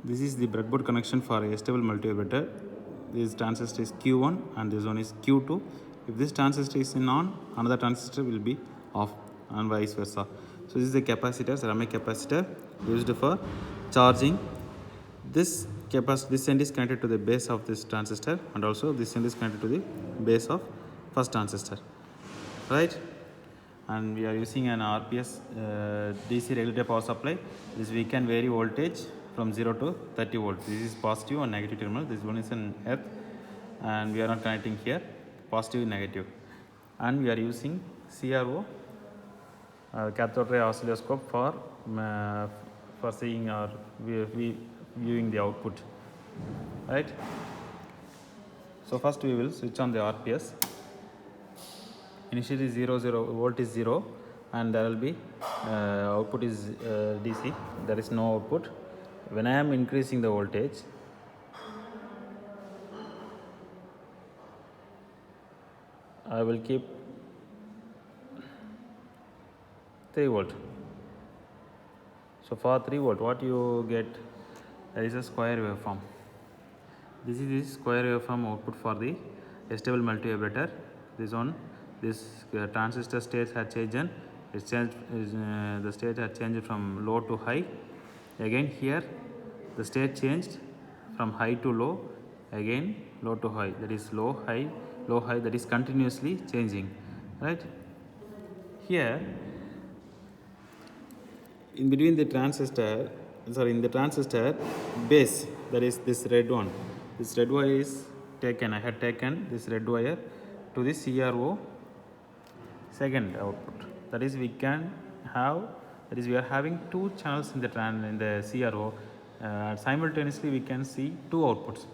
This is the breadboard connection for a stable multivibrator. This transistor is Q1 and this one is Q2. If this transistor is in on, another transistor will be off and vice versa. So this is the capacitor, ceramic capacitor used for charging. This end is connected to the base of this transistor and also this end is connected to the base of first transistor, right? And we are using an RPS DC regulated power supply. This we can vary voltage from 0 to 30 volts. This is positive and negative terminal. This one is an earth and we are not connecting here, positive and negative. And we are using CRO, cathode ray oscilloscope for seeing or viewing the output, right? So first we will switch on the RPS. Initially 0 volt is 0 and there will be output is DC, there is no output. When I am increasing the voltage, I will keep 3 volt. So for 3 volt what you get, there is a square waveform. This is the square waveform output for the stable multivibrator. This transistor state has changed. The state has changed from low to high. Again here the state changed from high to low, again low to high, that is low high, that is continuously changing, right? Here in between the transistor, in the transistor base, that is this red one, this red wire is taken, I had taken this red wire to the CRO second output. That is we are having two channels in the CRO. Simultaneously we can see two outputs.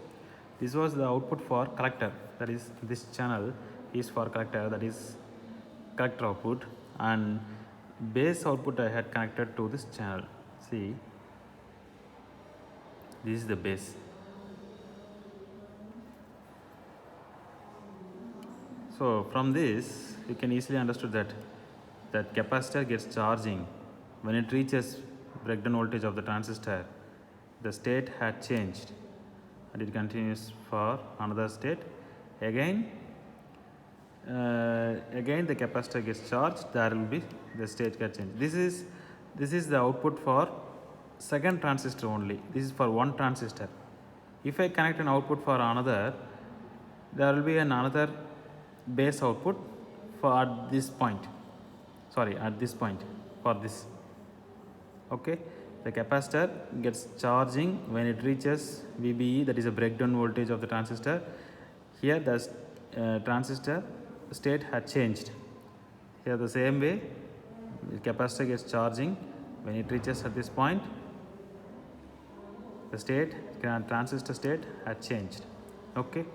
This was the output for collector, that is this channel is for collector, that is collector output, and base output I had connected to this channel. See, this is the base. So from this you can easily understood that capacitor gets charging when it reaches breakdown voltage of the transistor. The state had changed and it continues for another state. Again the capacitor gets charged, there will be the state gets changed. This is the output for second transistor only. This is for one transistor. If I connect an output for another, there will be another base output for at this point for this. Okay, the capacitor gets charging when it reaches VBE, that is a breakdown voltage of the transistor. Here the transistor state had changed. Here the same way the capacitor gets charging when it reaches at this point, the transistor state had changed. Okay,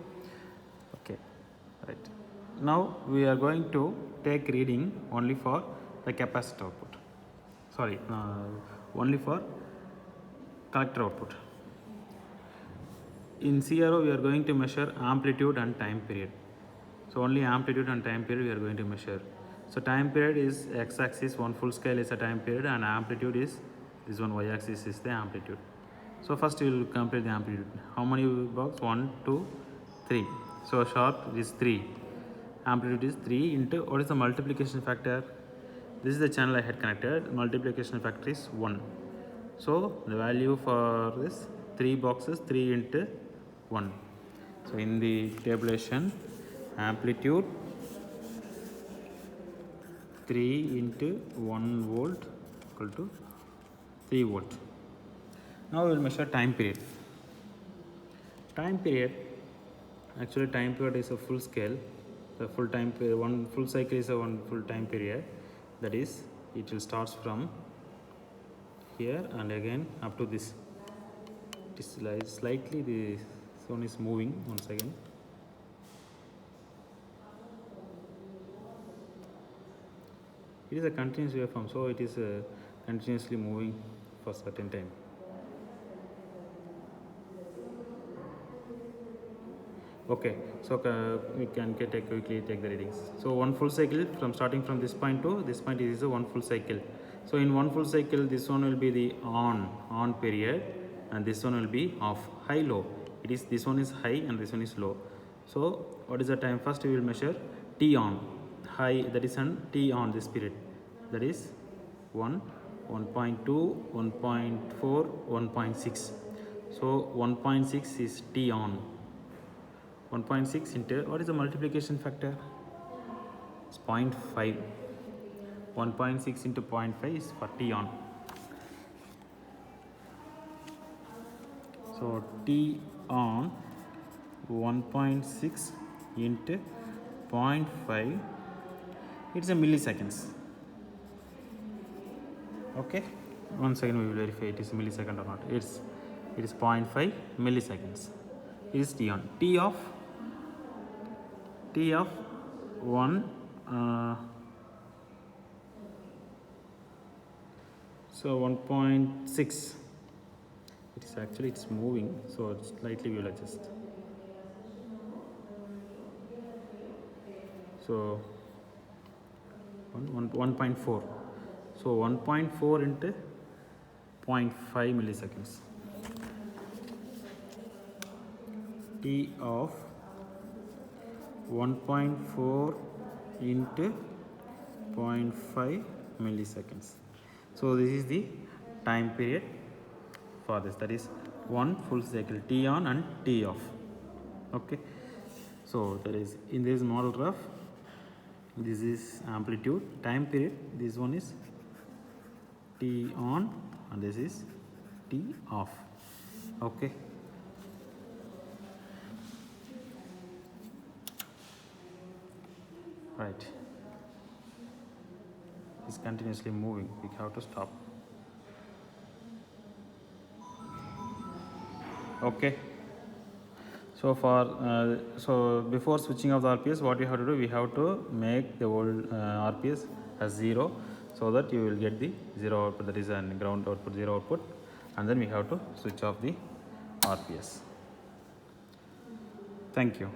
right. Now we are going to take reading only for the capacitor output, only for collector output. In CRO we are going to measure amplitude and time period. So only amplitude and time period we are going to measure. So time period is x-axis, one full scale is a time period, and amplitude is this one, y-axis is the amplitude. So first we will complete the amplitude. How many box? 1, 2, 3. So short is 3. Amplitude is 3 into, what is the multiplication factor? This is the channel I had connected. Multiplication factor is 1. So the value for this 3 boxes, 3 into 1. So in the tabulation, amplitude 3 into 1 volt equal to 3 volt. Now we will measure time period. Time period is a full scale. The full time period, one full cycle is a one full time period. That is, it will start from here and again up to this. It is like slightly the zone is moving once again. It is a continuous waveform, so it is continuously moving for certain time. Okay, so we can quickly take the readings. So one full cycle from starting from this point to this point is a one full cycle. So in one full cycle, this one will be the on period, and this one will be off. High low, it is this one is high and this one is low. So what is the time? First we will measure T on high, that is on T on this period, that is 1, 1.2, 1.4, 1.6. So 1.6 is T on. 1.6 into, what is the multiplication factor? It's 0.5. 1.6 into 0.5 is for T on. So T on 1.6 into 0.5, it's a milliseconds. Okay, 1 second we will verify it is millisecond or not. It is 0.5 milliseconds. It is T on. T of 1 so 1.6, it is actually it's moving, so it's slightly we will adjust. So 1.4, so 1.4 into 0.5 milliseconds. T of 1.4 into 0.5 milliseconds. So this is the time period for this, that is one full cycle T on and T off. Okay, so that is in this model graph, this is amplitude, time period, this one is T on and this is T off. Okay, right, it's continuously moving, we have to stop. Okay, so for so before switching off the RPS, what you have to do, we have to make the old RPS as 0, so that you will get the 0 output, that is a ground output, 0 output, and then we have to switch off the RPS. Thank you.